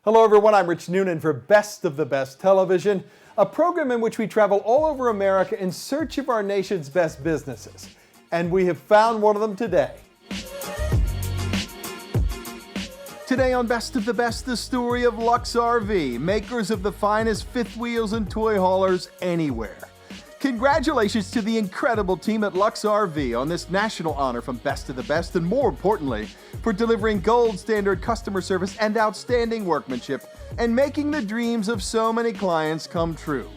Hello everyone, I'm Rich Noonan for Best of the Best Television, a program in which we travel all over America in search of our nation's best businesses. And we have found one of them today. Today on Best of the Best, the story of Luxe RV, makers of the finest fifth wheels and toy haulers anywhere. Congratulations to the incredible team at Luxe RV on this national honor from Best of the Best, and more importantly, for delivering gold standard customer service and outstanding workmanship and making the dreams of so many clients come true.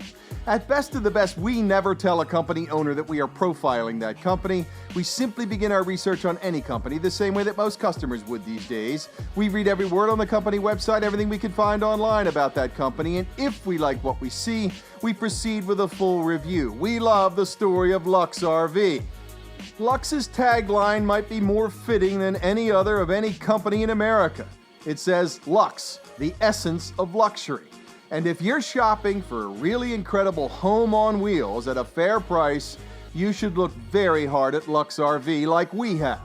At Best of the Best, we never tell a company owner that we are profiling that company. We simply begin our research on any company the same way that most customers would these days. We read every word on the company website, everything we can find online about that company, and if we like what we see, we proceed with a full review. We love the story of Luxe RV. Luxe's tagline might be more fitting than any other of any company in America. It says, Luxe, the essence of luxury. And if you're shopping for a really incredible home on wheels at a fair price, you should look very hard at Luxe RV like we have.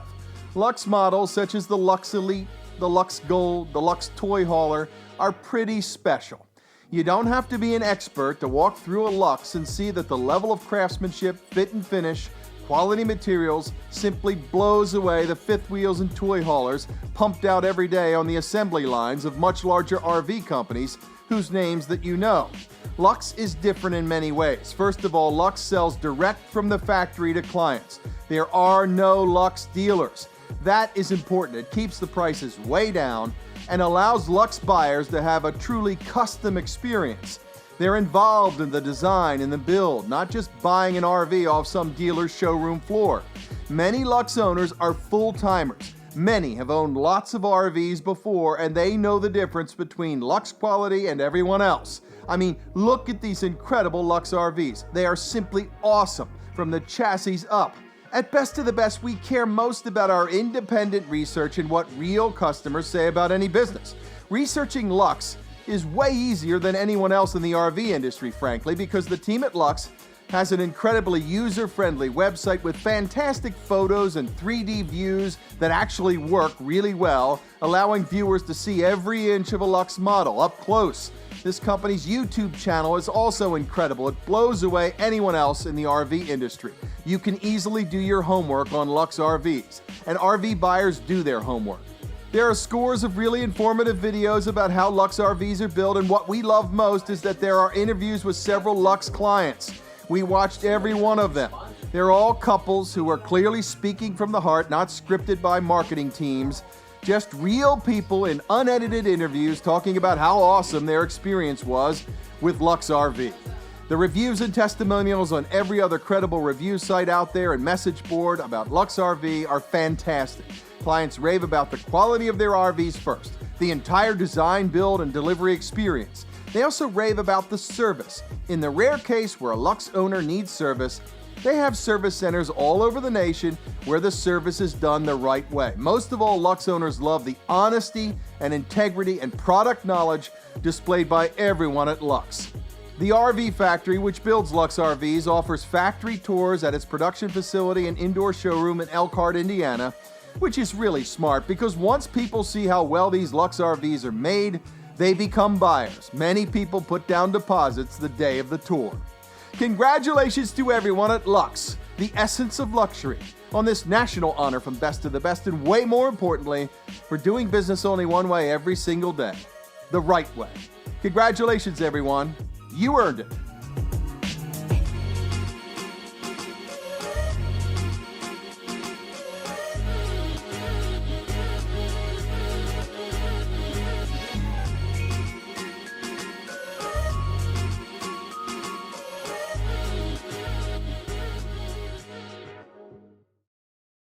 Luxe models such as the Luxe Elite, the Luxe Gold, the Luxe Toy Hauler are pretty special. You don't have to be an expert to walk through a Luxe and see that the level of craftsmanship, fit and finish, quality materials simply blows away the fifth wheels and toy haulers pumped out every day on the assembly lines of much larger RV companies whose names that you know. Luxe is different in many ways. First of all, Luxe sells direct from the factory to clients. There are no Luxe dealers. That is important. It keeps the prices way down and allows Luxe buyers to have a truly custom experience. They're involved in the design and the build, not just buying an RV off some dealer's showroom floor. Many Luxe owners are full-timers. Many have owned lots of RVs before, and they know the difference between Luxe quality and everyone else. I mean, look at these incredible Luxe RVs. They are simply awesome, from the chassis up. At Best of the Best, we care most about our independent research and what real customers say about any business. Researching Luxe is way easier than anyone else in the RV industry, frankly, because the team at Luxe has an incredibly user-friendly website with fantastic photos and 3D views that actually work really well, allowing viewers to see every inch of a Luxe model up close. This company's YouTube channel is also incredible. It blows away anyone else in the RV industry. You can easily do your homework on Luxe RVs, and RV buyers do their homework. There are scores of really informative videos about how Luxe RVs are built, and what we love most is that there are interviews with several Luxe clients. We watched every one of them. They're all couples who are clearly speaking from the heart, not scripted by marketing teams. Just real people in unedited interviews talking about how awesome their experience was with Luxe RV. The reviews and testimonials on every other credible review site out there and message board about Luxe RV are fantastic. Clients rave about the quality of their RVs first, the entire design, build, and delivery experience. They also rave about the service. In the rare case where a Luxe owner needs service, they have service centers all over the nation where the service is done the right way. Most of all, Luxe owners love the honesty and integrity and product knowledge displayed by everyone at Luxe. The RV Factory, which builds Luxe RVs, offers factory tours at its production facility and indoor showroom in Elkhart, Indiana, which is really smart because once people see how well these Luxe RVs are made, they become buyers. Many people put down deposits the day of the tour. Congratulations to everyone at Luxe, the essence of luxury, on this national honor from Best of the Best, and way more importantly, for doing business only one way every single day, the right way. Congratulations, everyone. You earned it.